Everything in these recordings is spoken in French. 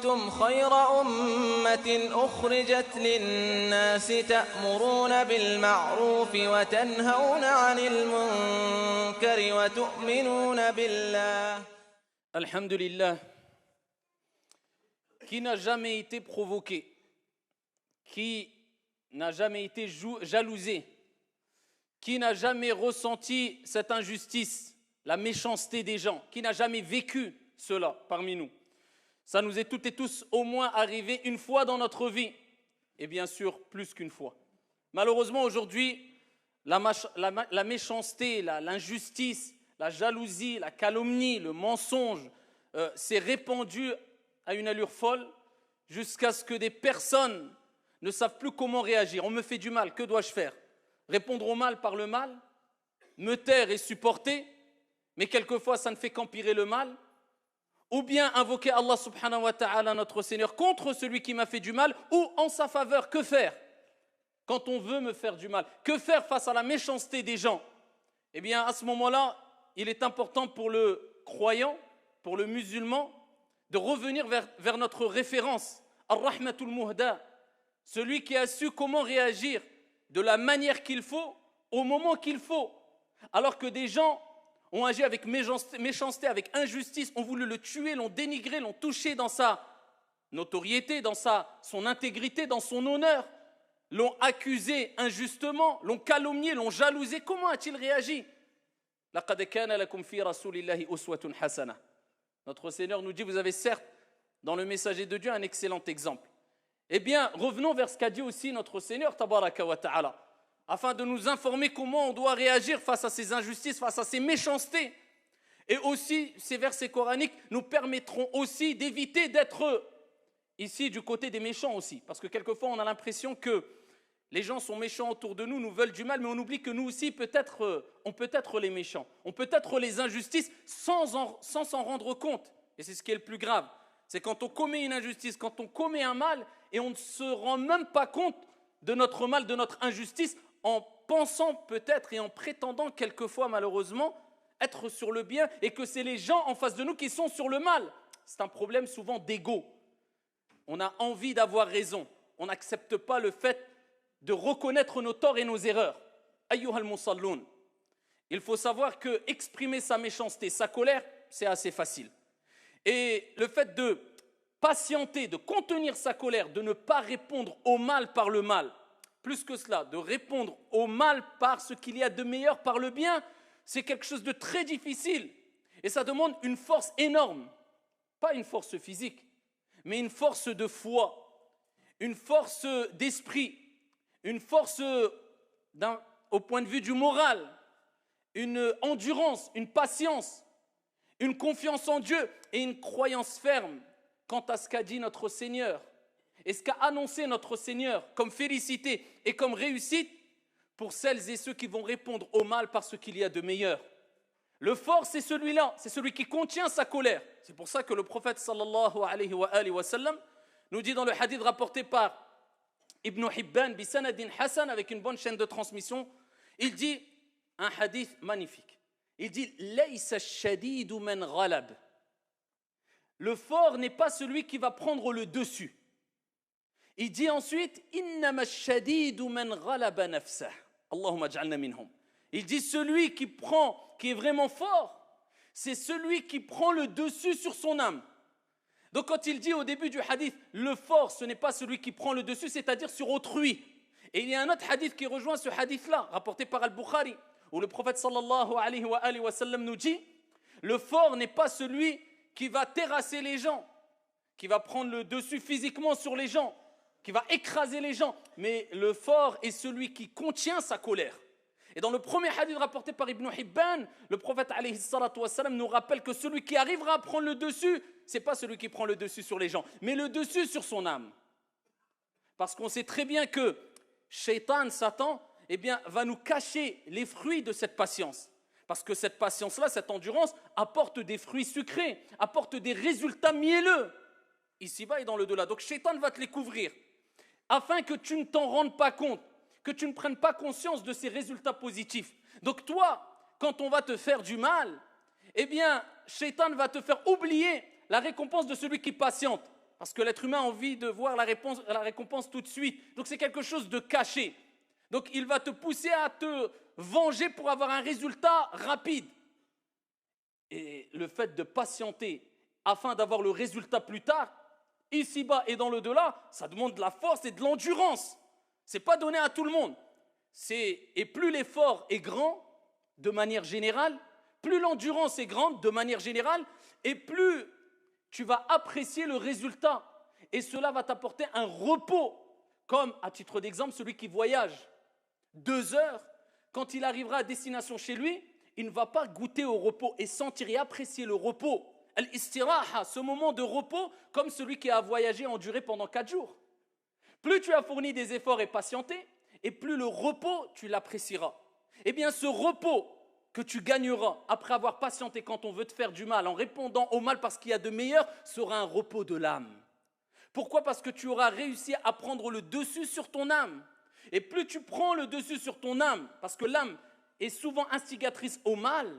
كنتم خير أمة أخرجت للناس تأمرون بالمعروف وتنهون عن المنكر وتؤمنون بالله. Alhamdulillah, qui n'a jamais été provoqué, qui n'a jamais été jalousé, qui n'a jamais ressenti cette injustice, la méchanceté des gens, qui n'a jamais vécu cela parmi nous. Ça nous est toutes et tous au moins arrivé une fois dans notre vie, et bien sûr plus qu'une fois. Malheureusement aujourd'hui, la méchanceté, l'injustice, la jalousie, la calomnie, le mensonge s'est répandu à une allure folle jusqu'à ce que des personnes ne savent plus comment réagir. On me fait du mal, que dois-je faire? Répondre au mal par le mal? Me taire et supporter? Mais quelquefois ça ne fait qu'empirer le mal? Ou bien invoquer Allah subhanahu wa ta'ala, notre Seigneur, contre celui qui m'a fait du mal, ou en sa faveur? Que faire quand on veut me faire du mal? Que faire face à la méchanceté des gens? Eh bien à ce moment-là, il est important pour le croyant, pour le musulman, de revenir vers notre référence, Ar-Rahmatul Muhda, celui qui a su comment réagir de la manière qu'il faut, au moment qu'il faut. Alors que des gens ont agi avec méchanceté, avec injustice, ont voulu le tuer, l'ont dénigré, l'ont touché dans sa notoriété, dans son intégrité, dans son honneur, l'ont accusé injustement, l'ont calomnié, l'ont jalousé. Comment a-t-il réagi? لَقَدْ كَانَ لَكُمْ فِي رَسُولِ اللَّهِ أُسْوَةٌ حَسَنَةٌ. Notre Seigneur nous dit, vous avez certes dans le messager de Dieu un excellent exemple. Eh bien, revenons vers ce qu'a dit aussi notre Seigneur, tabaraka wa ta'ala, afin de nous informer comment on doit réagir face à ces injustices, face à ces méchancetés. Et aussi, ces versets coraniques nous permettront aussi d'éviter d'être ici du côté des méchants aussi. Parce que quelquefois, on a l'impression que les gens sont méchants autour de nous, nous veulent du mal, mais on oublie que nous aussi, on peut être les méchants. On peut être les injustices sans s'en rendre compte. Et c'est ce qui est le plus grave. C'est quand on commet une injustice, quand on commet un mal, et on ne se rend même pas compte de notre mal, de notre injustice, en pensant peut-être et en prétendant quelquefois malheureusement être sur le bien, et que c'est les gens en face de nous qui sont sur le mal. C'est un problème souvent d'ego. On a envie d'avoir raison. On n'accepte pas le fait de reconnaître nos torts et nos erreurs. Ayyuhal musalloun. Il faut savoir que exprimer sa méchanceté, sa colère, c'est assez facile. Et le fait de patienter, de contenir sa colère, de ne pas répondre au mal par le mal, plus que cela, de répondre au mal par ce qu'il y a de meilleur par le bien, c'est quelque chose de très difficile. Et ça demande une force énorme. Pas une force physique, mais une force de foi, une force d'esprit, une force au point de vue du moral, une endurance, une patience, une confiance en Dieu et une croyance ferme quant à ce qu'a dit notre Seigneur et ce qu'a annoncé notre Seigneur comme félicité et comme réussite pour celles et ceux qui vont répondre au mal par ce qu'il y a de meilleur. Le fort, c'est celui-là, c'est celui qui contient sa colère. C'est pour ça que le prophète sallallahu alayhi wa sallam nous dit dans le hadith rapporté par Ibn Hibban bisanadin Hassan, avec une bonne chaîne de transmission, il dit un hadith magnifique. Il dit Laysa ash-shadidu man ghalab. Le fort n'est pas celui qui va prendre le dessus. Il dit ensuite Innama ash-shadidu man ghalaba nafsah. Allahumma ij'alna minhum. Il dit celui qui est vraiment fort, c'est celui qui prend le dessus sur son âme. Donc quand il dit au début du hadith, le fort, ce n'est pas celui qui prend le dessus, c'est-à-dire sur autrui. Et il y a un autre hadith qui rejoint ce hadith-là, rapporté par Al-Bukhari, où le prophète sallallahu alayhi wa sallam nous dit, le fort n'est pas celui qui va terrasser les gens, qui va prendre le dessus physiquement sur les gens, qui va écraser les gens, mais le fort est celui qui contient sa colère. Et dans le premier hadith rapporté par Ibn Hibban, le prophète alayhi salatu wa sallam nous rappelle que celui qui arrivera à prendre le dessus, c'est pas celui qui prend le dessus sur les gens, mais le dessus sur son âme. Parce qu'on sait très bien que Shaitan, Satan, eh bien, va nous cacher les fruits de cette patience. Parce que cette patience-là, cette endurance, apporte des fruits sucrés, apporte des résultats mielleux, ici-bas et dans le delà. Donc Shaitan va te les couvrir, afin que tu ne t'en rendes pas compte, que tu ne prennes pas conscience de ces résultats positifs. Donc toi, quand on va te faire du mal, eh bien, Shaitan va te faire oublier la récompense de celui qui patiente. Parce que l'être humain a envie de voir la récompense tout de suite. Donc c'est quelque chose de caché. Donc il va te pousser à te venger pour avoir un résultat rapide. Et le fait de patienter afin d'avoir le résultat plus tard, ici-bas et dans le delà, ça demande de la force et de l'endurance. Ce n'est pas donné à tout le monde. Et plus l'effort est grand, de manière générale, plus l'endurance est grande, de manière générale, et plus tu vas apprécier le résultat. Et cela va t'apporter un repos. Comme, à titre d'exemple, celui qui voyage 2 heures, quand il arrivera à destination chez lui, il ne va pas goûter au repos et sentir et apprécier le repos. Al-istiraha, ce moment de repos, comme celui qui a voyagé et enduré pendant 4 jours. Plus tu as fourni des efforts et patienté, et plus le repos, tu l'apprécieras. Eh bien, ce repos que tu gagneras après avoir patienté quand on veut te faire du mal, en répondant au mal parce qu'il y a de meilleur, sera un repos de l'âme. Pourquoi ? Parce que tu auras réussi à prendre le dessus sur ton âme. Et plus tu prends le dessus sur ton âme, parce que l'âme est souvent instigatrice au mal,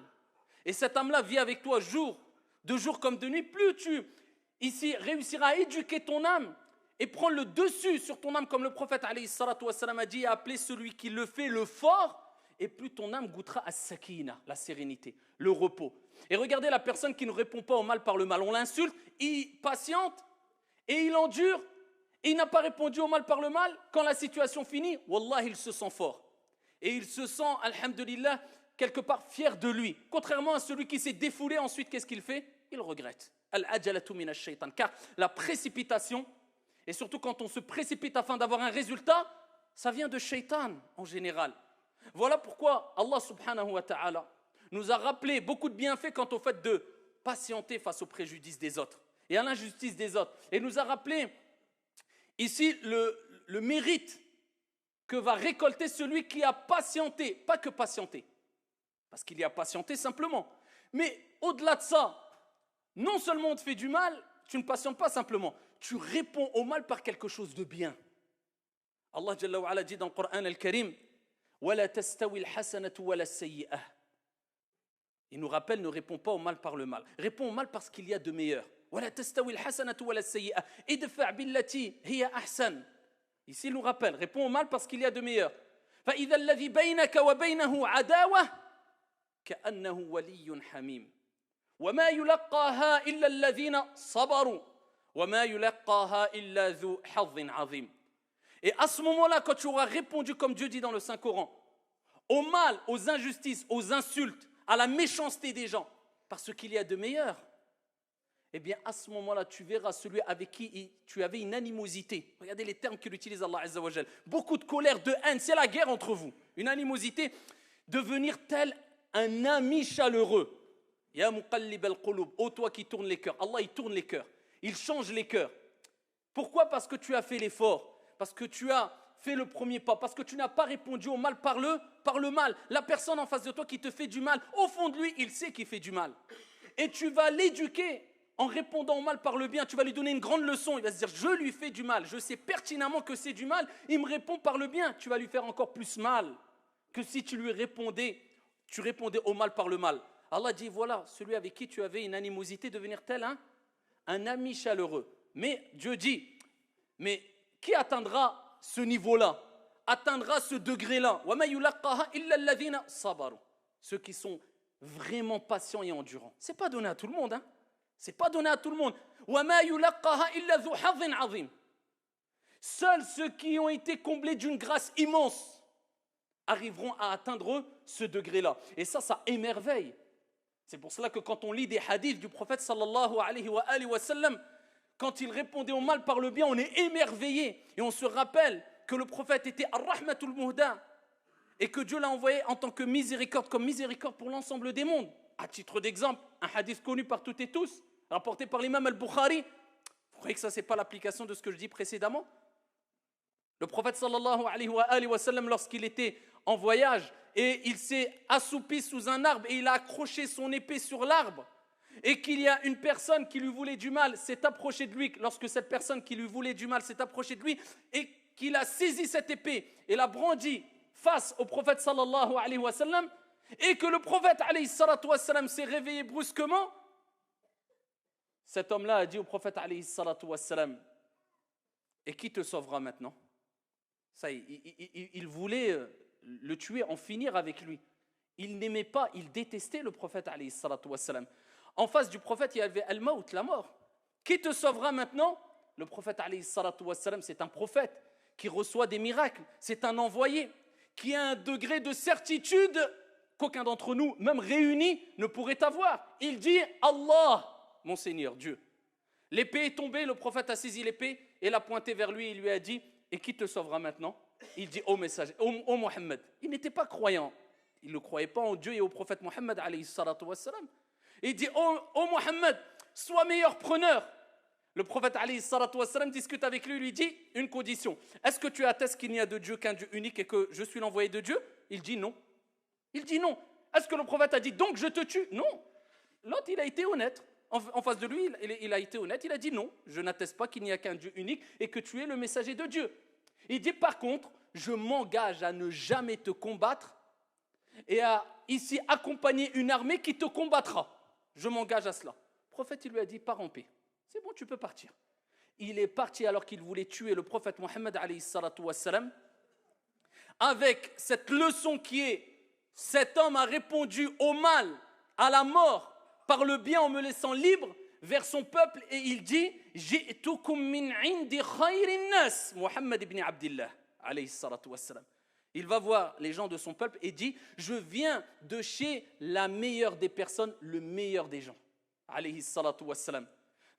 et cette âme-là vit avec toi de jour comme de nuit, plus tu ici réussiras à éduquer ton âme et prendre le dessus sur ton âme, comme le prophète alayhi salatu wassalam a dit, a appelé celui qui le fait le fort, et plus ton âme goûtera à sakina, la sérénité, le repos. Et regardez la personne qui ne répond pas au mal par le mal. On l'insulte, il patiente et il endure, et il n'a pas répondu au mal par le mal. Quand la situation finit, wallah, il se sent fort. Et il se sent, alhamdulillah, quelque part fier de lui. Contrairement à celui qui s'est défoulé, ensuite, qu'est-ce qu'il fait ? Il regrette. Al-ajalatu min ash-shaytan. Car la précipitation, et surtout quand on se précipite afin d'avoir un résultat, ça vient de shaytan en général. Voilà pourquoi Allah subhanahu wa ta'ala nous a rappelé beaucoup de bienfaits quant au fait de patienter face aux préjudices des autres et à l'injustice des autres. Et nous a rappelé ici le mérite que va récolter celui qui a patienté, pas que patienté, parce qu'il y a patienté simplement, mais au-delà de ça, non seulement on te fait du mal, tu ne patientes pas simplement, tu réponds au mal par quelque chose de bien. Allah Jalla wa Ala dit dans le Coran al-Karim, وَلَا تَسْتَوِي الْحَسَنَةُ وَلَا السَّيِّئَةُ. Il nous rappelle, ne réponds pas au mal par le mal. Réponds au mal parce qu'il y a de meilleur. وَلَا تَسْتَوِي الْحَسَنَةُ وَلَا السَّيِّئَةُ. إِدْفَعْ بِالَّتِي هِيَ أَحْسَنُ. Ici, il nous rappelle, réponds au mal parce qu'il y a de meilleur. فَإِذَا الَّذِي بَيْنَكَ وَبَيْنَهُ عَدَاوَةٌ كَأَنَّهُ وَلِيٌّ حَمِيمٌ. وَمَا يُلَقَّاهَا إِلَّا الَّذِينَ صَبَرُوا وَمَا يُلَقَّاهَا إِلَّا ذُو حَظٍّ عَظِيمٍ. Et à ce moment-là, quand tu auras répondu, comme Dieu dit dans le Saint-Coran, au mal, aux injustices, aux insultes, à la méchanceté des gens, parce qu'il y a de meilleurs, eh bien à ce moment-là, tu verras celui avec qui tu avais une animosité. Regardez les termes qu'il utilise Allah Azza wa Jal. Beaucoup de colère, de haine, c'est la guerre entre vous. Une animosité, devenir tel un ami chaleureux. Ya muqallib al-qulub, ô toi qui tourne les cœurs. Allah, il tourne les cœurs. Il change les cœurs. Pourquoi ? Parce que tu as fait l'effort. Parce que tu as fait le premier pas, parce que tu n'as pas répondu au mal par le mal. La personne en face de toi qui te fait du mal, au fond de lui, il sait qu'il fait du mal. Et tu vas l'éduquer en répondant au mal par le bien. Tu vas lui donner une grande leçon. Il va se dire, je lui fais du mal. Je sais pertinemment que c'est du mal. Il me répond par le bien. Tu vas lui faire encore plus mal que si tu répondais au mal par le mal. Allah dit, voilà, celui avec qui tu avais une animosité, devenir tel un ami chaleureux. Mais Dieu dit, mais qui atteindra ce niveau-là, atteindra ce degré-là? Ceux qui sont vraiment patients et endurants. Ce n'est pas donné à tout le monde. Hein? Ce n'est pas donné à tout le monde. Seuls ceux qui ont été comblés d'une grâce immense arriveront à atteindre ce degré-là. Et ça émerveille. C'est pour cela que quand on lit des hadiths du prophète sallallahu alayhi wa sallam, quand il répondait au mal par le bien, on est émerveillé. Et on se rappelle que le prophète était ar-rahmatul muhda et que Dieu l'a envoyé en tant que miséricorde, comme miséricorde pour l'ensemble des mondes. À titre d'exemple, un hadith connu par toutes et tous, rapporté par l'imam al-Bukhari. Vous croyez que ça, ce n'est pas l'application de ce que je dis précédemment? Le prophète sallallahu alayhi wa sallam, lorsqu'il était en voyage et il s'est assoupi sous un arbre et il a accroché son épée sur l'arbre, et qu'il y a une personne qui lui voulait du mal, s'est approchée de lui, lorsque cette personne qui lui voulait du mal s'est approchée de lui, et qu'il a saisi cette épée et l'a brandie face au prophète sallallahu alayhi wa sallam, et que le prophète alayhi salatu wa sallam s'est réveillé brusquement, cet homme-là a dit au prophète alayhi salatu wassalam, et qui te sauvera maintenant? Ça, il voulait le tuer, en finir avec lui. Il n'aimait pas, il détestait le prophète alayhi salatu wassalam. En face du prophète, il y avait al-maut, la mort. Qui te sauvera maintenant? Le prophète alayhi salatu wassalam, c'est un prophète qui reçoit des miracles, c'est un envoyé qui a un degré de certitude qu'aucun d'entre nous, même réunis, ne pourrait avoir. Il dit Allah, mon Seigneur, Dieu. L'épée est tombée, le prophète a saisi l'épée et l'a pointée vers lui et lui a dit, et qui te sauvera maintenant? Il dit, ô messager, ô Mohammed. Il n'était pas croyant, il ne croyait pas en Dieu et au prophète Mohammed alayhi salatu wassalam. Il dit, ô Mohammed, sois meilleur preneur. Le prophète alayhi salatu wassalam discute avec lui, lui dit une condition. Est-ce que tu attestes qu'il n'y a de Dieu qu'un Dieu unique et que je suis l'envoyé de Dieu? Il dit non. Il dit non. Est-ce que le prophète a dit donc je te tue? Non. L'autre, il a été honnête. En face de lui, il a été honnête. Il a dit non, je n'atteste pas qu'il n'y a qu'un Dieu unique et que tu es le messager de Dieu. Il dit par contre, je m'engage à ne jamais te combattre et à ici accompagner une armée qui te combattra. Je m'engage à cela. Le prophète, il lui a dit pars en paix. C'est bon, tu peux partir. Il est parti alors qu'il voulait tuer le prophète Mohammed alayhi salatu wassalam, avec cette leçon qui est cet homme a répondu au mal, à la mort, par le bien en me laissant libre vers son peuple et il dit Ji'tukum min indi khayrin nas, Mohammed ibn Abdillah alayhi salatu wassalam. Il va voir les gens de son peuple et dit je viens de chez la meilleure des personnes, le meilleur des gens alayhi salatu wassalam.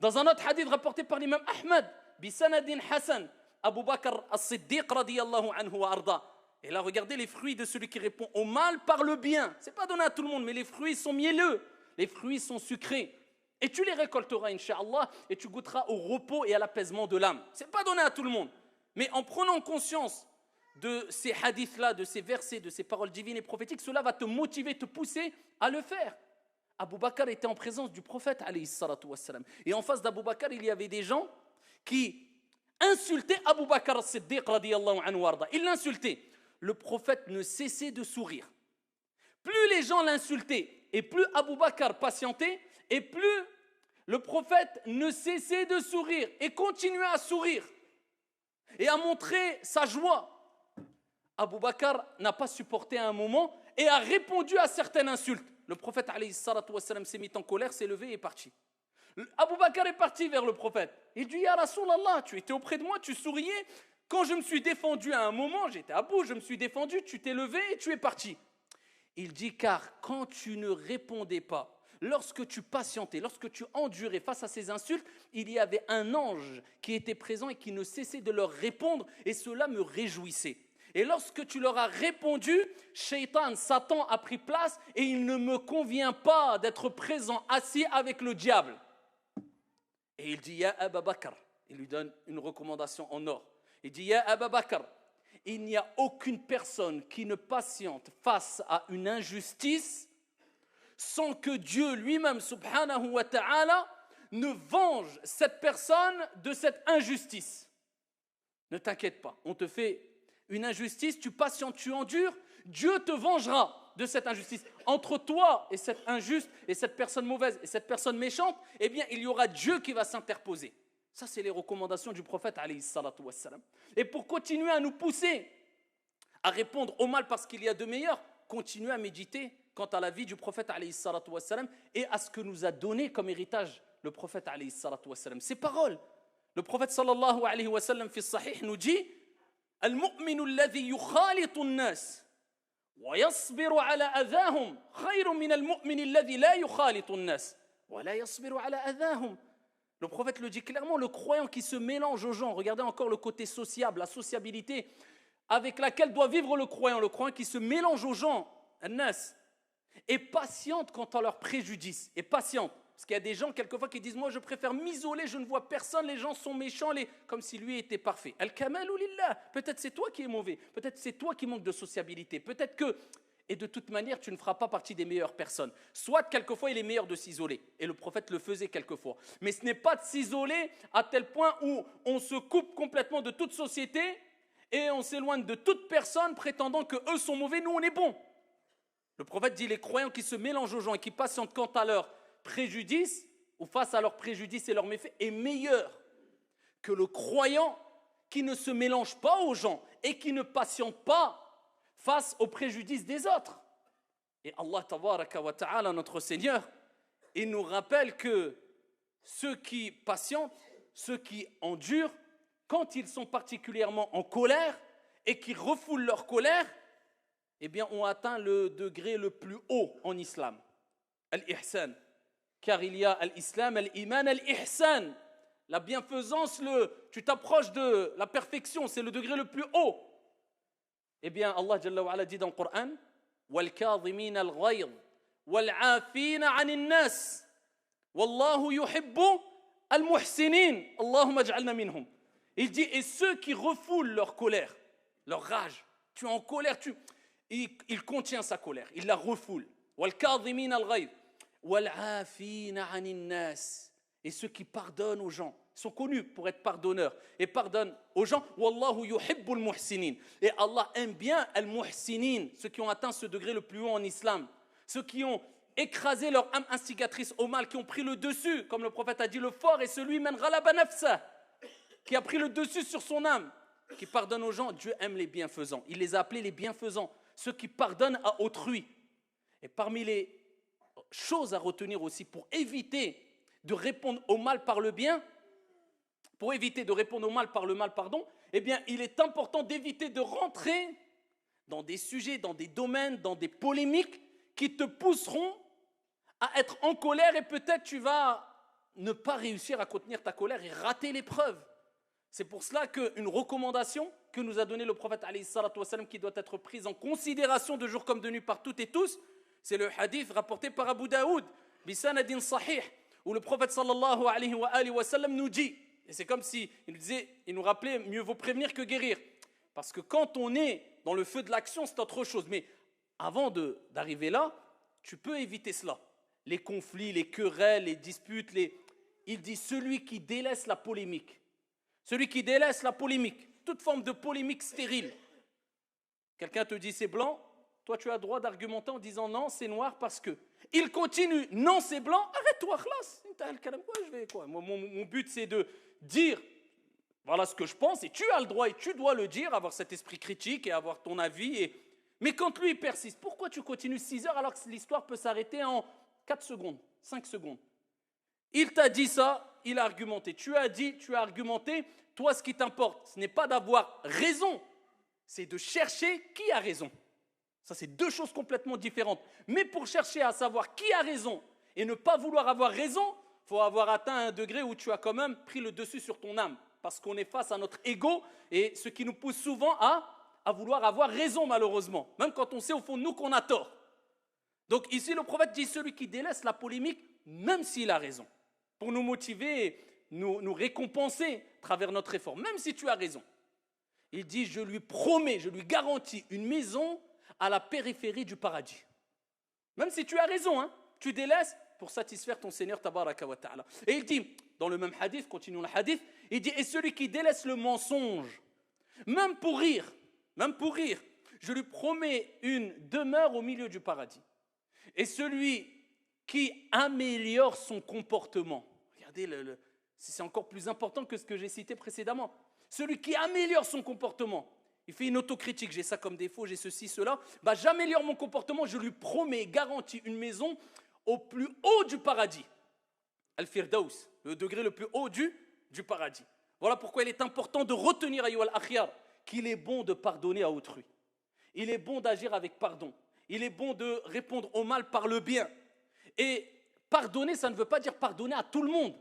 Dans un autre hadith rapporté par l'imam Ahmad, bisanadin Hassan, Abu Bakr as-Siddiq radiyallahu anhu wa arda. Et là, regardez les fruits de celui qui répond au mal par le bien. Ce n'est pas donné à tout le monde, mais les fruits sont mielleux, les fruits sont sucrés. Et tu les récolteras, incha'Allah, et tu goûteras au repos et à l'apaisement de l'âme. Ce n'est pas donné à tout le monde. Mais en prenant conscience de ces hadiths-là, de ces versets, de ces paroles divines et prophétiques, cela va te motiver, te pousser à le faire. Abu Bakr était en présence du prophète alayhi salatu wassalam. Et en face d'Abu Bakr, il y avait des gens qui insultaient Abu Bakr as-Siddiq radiyallahu anhu warda. Ils l'insultaient. Le prophète ne cessait de sourire. Plus les gens l'insultaient et plus Abu Bakr patientait et plus le prophète ne cessait de sourire et continuait à sourire et à montrer sa joie. Abu Bakr n'a pas supporté à un moment et a répondu à certaines insultes. Le prophète alayhi salatu wassalam s'est mis en colère, s'est levé et est parti. Abu Bakr est parti vers le prophète. Il dit Ya Rasulallah, tu étais auprès de moi, tu souriais. Quand je me suis défendu à un moment, j'étais à bout, je me suis défendu, tu t'es levé et tu es parti. Il dit car quand tu ne répondais pas, lorsque tu patientais, lorsque tu endurais face à ces insultes, il y avait un ange qui était présent et qui ne cessait de leur répondre et cela me réjouissait. Et lorsque tu leur as répondu, Shaitan, Satan a pris place et il ne me convient pas d'être présent assis avec le diable. Et il dit Ya Aba Bakr, il lui donne une recommandation en or. Il dit Ya Aba Bakr, il n'y a aucune personne qui ne patiente face à une injustice sans que Dieu lui-même, subhanahu wa ta'ala, ne venge cette personne de cette injustice. Ne t'inquiète pas, on te fait une injustice, tu patientes, tu endures, Dieu te vengera de cette injustice. Entre toi et cette injuste, et cette personne mauvaise, et cette personne méchante, eh bien, il y aura Dieu qui va s'interposer. Ça, c'est les recommandations du prophète, alayhi salatu wassalam. Et pour continuer à nous pousser à répondre au mal parce qu'il y a de meilleurs, continuez à méditer quant à la vie du prophète, alayhi salatu wassalam, et à ce que nous a donné comme héritage le prophète, alayhi salatu wassalam. Ces paroles, le prophète, sallallahu alayhi wa sallam, fi sahih, nous dit المؤمن الذي يخالط الناس ويصبر على أذاهم خير من المؤمن الذي لا يخالط الناس ولا يصبر على أذاهم. Le prophète le dit clairement, le croyant qui se mélange aux gens, regardez encore le côté sociable, la sociabilité avec laquelle doit vivre le croyant qui se mélange aux gens, الناس, est patiente quant à leurs préjudices, est patiente. Parce qu'il y a des gens, quelquefois, qui disent « Moi, je préfère m'isoler, je ne vois personne, les gens sont méchants, comme si lui était parfait. » Al-kamalu lillah. Peut-être c'est toi qui es mauvais, peut-être c'est toi qui manques de sociabilité, peut-être que... Et de toute manière, tu ne feras pas partie des meilleures personnes. Soit, quelquefois, il est meilleur de s'isoler. Et le prophète le faisait quelquefois. Mais ce n'est pas de s'isoler à tel point où on se coupe complètement de toute société et on s'éloigne de toute personne prétendant qu'eux sont mauvais, nous on est bons. Le prophète dit « Les croyants qui se mélangent aux gens et qui patientent quant à leur préjudice, ou face à leurs préjudices et leurs méfaits est meilleur que le croyant qui ne se mélange pas aux gens et qui ne patiente pas face aux préjudices des autres. Et Allah tabaraka wa ta'ala, notre Seigneur, il nous rappelle que ceux qui patientent, ceux qui endurent, quand ils sont particulièrement en colère et qui refoulent leur colère, eh bien, ont atteint le degré le plus haut en islam. Al-ihsan. Car il y a al-islam, al-iman, al-ihsan. La bienfaisance, tu t'approches de la perfection, c'est le degré le plus haut. Eh bien, Allah Jalla wa Ala dit dans le Coran, وَالْكَاظِمِينَ الْغَيْظِ وَالْعَافِينَ عَنِ النَّاسِ وَاللَّهُ يُحِبُّ الْمُحْسِنِينَ اللهم اجعلنا منهم. Il dit, et ceux qui refoulent leur colère, leur rage, tu es en colère, il contient sa colère, il la refoule. وَالْكَاظِمِينَ الْغَيْظِ وَالْعَافِينَ عَنِ النَّاسِ. Et ceux qui pardonnent aux gens, sont connus pour être pardonneurs et pardonnent aux gens. Wallahu yuhibbul muhsinin. Et Allah aime bien al-muhsinin, ceux qui ont atteint ce degré le plus haut en islam, ceux qui ont écrasé leur âme instigatrice au mal, qui ont pris le dessus, comme le prophète a dit, le fort est celui man ghalaba nafsa, qui a pris le dessus sur son âme, qui pardonne aux gens. Dieu aime les bienfaisants. Il les a appelés les bienfaisants, ceux qui pardonnent à autrui. Et parmi les choses à retenir aussi pour éviter de répondre au mal par le bien, pour éviter de répondre au mal par le mal, eh bien, il est important d'éviter de rentrer dans des sujets, dans des domaines, dans des polémiques qui te pousseront à être en colère et peut-être tu vas ne pas réussir à contenir ta colère et rater l'épreuve. C'est pour cela qu'une recommandation que nous a donnée le prophète alayhi salatu wassalam, qui doit être prise en considération de jour comme de nuit par toutes et tous, c'est le hadith rapporté par Abu Daoud, bisanadin sahih, où le prophète sallallahu alayhi wa sallam nous dit, et c'est comme s'il nous rappelait, mieux vaut prévenir que guérir. Parce que quand on est dans le feu de l'action, c'est autre chose. Mais avant d'arriver là, tu peux éviter cela. Les conflits, les querelles, les disputes, il dit celui qui délaisse la polémique. Celui qui délaisse la polémique, toute forme de polémique stérile. Quelqu'un te dit c'est blanc, toi tu as le droit d'argumenter en disant non, c'est noir parce que. Il continue, non c'est blanc, arrête-toi, khlas. Mon but c'est de dire voilà ce que je pense et tu as le droit et tu dois le dire, avoir cet esprit critique et avoir ton avis. Mais quand lui il persiste, pourquoi tu continues 6 heures alors que l'histoire peut s'arrêter en 4 secondes, 5 secondes? Il t'a dit ça, il a argumenté. Tu as dit, tu as argumenté. Toi, ce qui t'importe, ce n'est pas d'avoir raison, c'est de chercher qui a raison. Ça, c'est deux choses complètement différentes. Mais pour chercher à savoir qui a raison et ne pas vouloir avoir raison, il faut avoir atteint un degré où tu as quand même pris le dessus sur ton âme. Parce qu'on est face à notre ego et ce qui nous pousse souvent à vouloir avoir raison, malheureusement. Même quand on sait au fond de nous qu'on a tort. Donc ici, le prophète dit celui qui délaisse la polémique, même s'il a raison, pour nous motiver, nous récompenser à travers notre effort, même si tu as raison. Il dit, je lui promets, je lui garantis une maison à la périphérie du paradis. Même si tu as raison, hein, tu délaisses pour satisfaire ton Seigneur tabaraka wa ta'ala. Et il dit, dans le même hadith, continuons le hadith, il dit, et celui qui délaisse le mensonge, même pour rire, je lui promets une demeure au milieu du paradis. Et celui qui améliore son comportement, regardez, c'est encore plus important que ce que j'ai cité précédemment. Celui qui améliore son comportement, il fait une autocritique, j'ai ça comme défaut, j'ai ceci, cela, j'améliore mon comportement, je lui promets, garantis une maison au plus haut du paradis. Al-Firdaus, le degré le plus haut du paradis. Voilà pourquoi il est important de retenir, ayyuha al-akhyar, qu'il est bon de pardonner à autrui. Il est bon d'agir avec pardon. Il est bon de répondre au mal par le bien. Et pardonner, ça ne veut pas dire pardonner à tout le monde.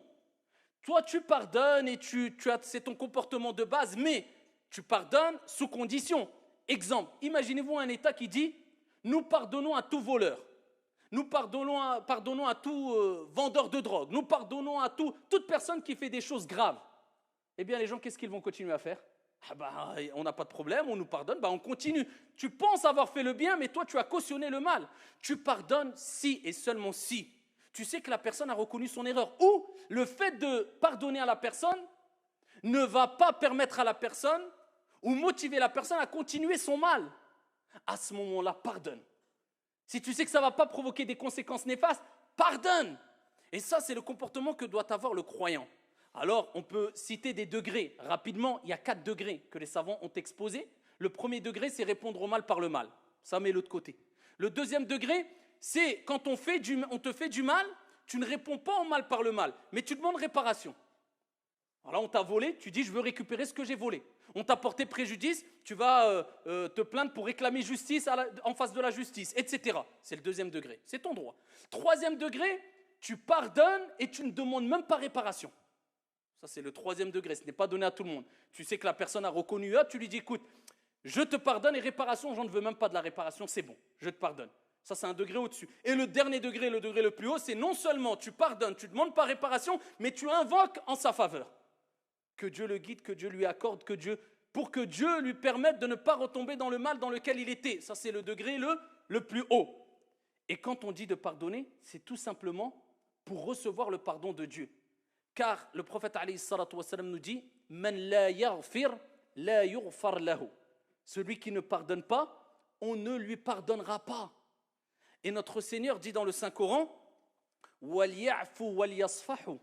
Toi, tu pardonnes et c'est ton comportement de base, mais tu pardonnes sous condition. Exemple, imaginez-vous un État qui dit « Nous pardonnons à tout voleur, nous pardonnons à tout vendeur de drogue, nous pardonnons à toute personne qui fait des choses graves. » Eh bien, les gens, qu'est-ce qu'ils vont continuer à faire? On n'a pas de problème, on nous pardonne, on continue. Tu penses avoir fait le bien, mais toi, tu as cautionné le mal. Tu pardonnes si et seulement si tu sais que la personne a reconnu son erreur. Ou le fait de pardonner à la personne ne va pas permettre à la personne ou motiver la personne à continuer son mal. À ce moment-là, pardonne. Si tu sais que ça ne va pas provoquer des conséquences néfastes, pardonne. Et ça, c'est le comportement que doit avoir le croyant. Alors, on peut citer des degrés. Rapidement, il y a 4 degrés que les savants ont exposés. Le premier degré, c'est répondre au mal par le mal. Ça met l'autre côté. Le deuxième degré, c'est quand on te fait du mal, tu ne réponds pas au mal par le mal, mais tu demandes réparation. Alors là, on t'a volé, tu dis je veux récupérer ce que j'ai volé. On t'a porté préjudice, tu vas te plaindre pour réclamer justice en face de la justice, etc. C'est le deuxième degré, c'est ton droit. Troisième degré, tu pardonnes et tu ne demandes même pas réparation. Ça, c'est le troisième degré, ce n'est pas donné à tout le monde. Tu sais que la personne a reconnu, tu lui dis écoute, je te pardonne et réparation, j'en ne veux même pas de la réparation, c'est bon, je te pardonne. Ça, c'est un degré au-dessus. Et le dernier degré, le degré le plus haut, c'est non seulement tu pardonnes, tu ne demandes pas réparation, mais tu invoques en sa faveur. Que Dieu le guide, que Dieu lui accorde, pour que Dieu lui permette de ne pas retomber dans le mal dans lequel il était. Ça, c'est le degré le plus haut. Et quand on dit de pardonner, c'est tout simplement pour recevoir le pardon de Dieu. Car le prophète alayhi salatu wassalam nous dit « Man la yaghfir, la yughfar lahu » Celui qui ne pardonne pas, on ne lui pardonnera pas. Et notre Seigneur dit dans le Saint-Coran « Wal-ya'fu wal-yasfahu »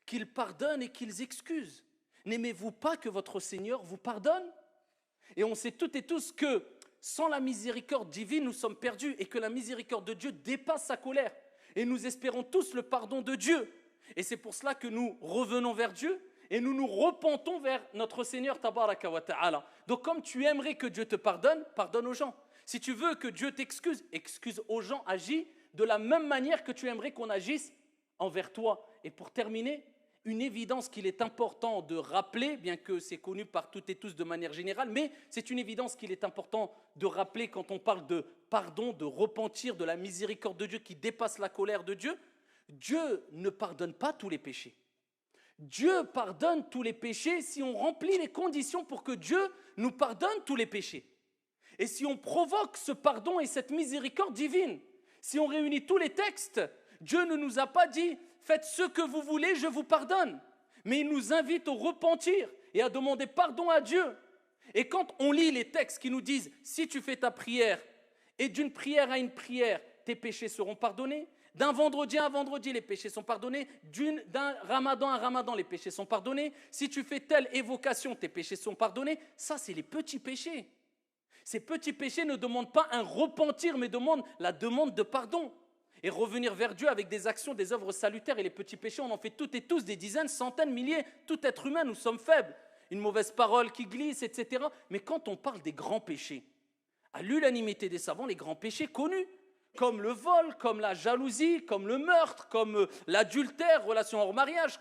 qu'ils pardonnent et qu'ils excusent. N'aimez-vous pas que votre Seigneur vous pardonne? Et on sait toutes et tous que sans la miséricorde divine, nous sommes perdus et que la miséricorde de Dieu dépasse sa colère. Et nous espérons tous le pardon de Dieu. Et c'est pour cela que nous revenons vers Dieu et nous nous repentons vers notre Seigneur Tabaraka wa Ta'ala. Donc comme tu aimerais que Dieu te pardonne, pardonne aux gens. Si tu veux que Dieu t'excuse, excuse aux gens, agis de la même manière que tu aimerais qu'on agisse envers toi. Et pour terminer, une évidence qu'il est important de rappeler, bien que c'est connu par toutes et tous de manière générale, mais c'est une évidence qu'il est important de rappeler quand on parle de pardon, de repentir, de la miséricorde de Dieu qui dépasse la colère de Dieu. Dieu ne pardonne pas tous les péchés. Dieu pardonne tous les péchés si on remplit les conditions pour que Dieu nous pardonne tous les péchés. Et si on provoque ce pardon et cette miséricorde divine, si on réunit tous les textes, Dieu ne nous a pas dit « faites ce que vous voulez, je vous pardonne ». Mais il nous invite au repentir et à demander pardon à Dieu. Et quand on lit les textes qui nous disent « si tu fais ta prière et d'une prière à une prière, tes péchés seront pardonnés », d'un vendredi à un vendredi, les péchés sont pardonnés, d'un ramadan à un ramadan, les péchés sont pardonnés, si tu fais telle évocation, tes péchés sont pardonnés, ça c'est les petits péchés. Ces petits péchés ne demandent pas un repentir, mais demandent la demande de pardon. Et revenir vers Dieu avec des actions, des œuvres salutaires. Et les petits péchés, on en fait toutes et tous, des dizaines, centaines, milliers. Tout être humain, nous sommes faibles. Une mauvaise parole qui glisse, etc. Mais quand on parle des grands péchés, à l'unanimité des savants, les grands péchés connus, comme le vol, comme la jalousie, comme le meurtre, comme l'adultère, relation hors mariage,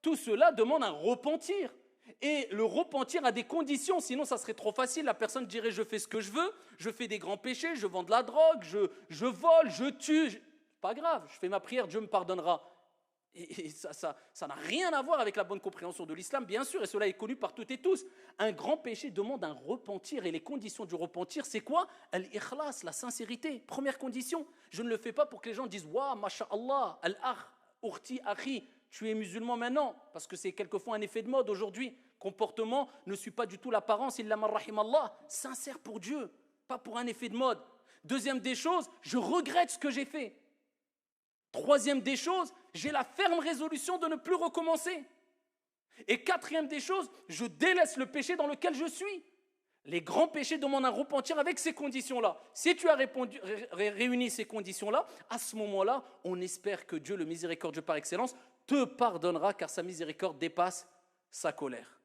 tout cela demande un repentir. Et le repentir a des conditions, sinon ça serait trop facile. La personne dirait je fais ce que je veux, je fais des grands péchés, je vends de la drogue, je vole, je tue. Pas grave, je fais ma prière, Dieu me pardonnera. Et ça n'a rien à voir avec la bonne compréhension de l'islam, bien sûr, et cela est connu par toutes et tous. Un grand péché demande un repentir, et les conditions du repentir, c'est quoi? Al-ikhlas, la sincérité. Première condition, je ne le fais pas pour que les gens disent « Wa, masha'Allah, al-akh, urti, akhi ». Tu es musulman maintenant, parce que c'est quelquefois un effet de mode aujourd'hui. Comportement ne suit pas du tout l'apparence, illa man rahimallah. Sincère pour Dieu, pas pour un effet de mode. Deuxième des choses, je regrette ce que j'ai fait. Troisième des choses, j'ai la ferme résolution de ne plus recommencer. Et quatrième des choses, je délaisse le péché dans lequel je suis. Les grands péchés demandent un repentir avec ces conditions-là. Si tu as réuni ces conditions-là, à ce moment-là, on espère que Dieu, le miséricordieux par excellence, te pardonnera car sa miséricorde dépasse sa colère.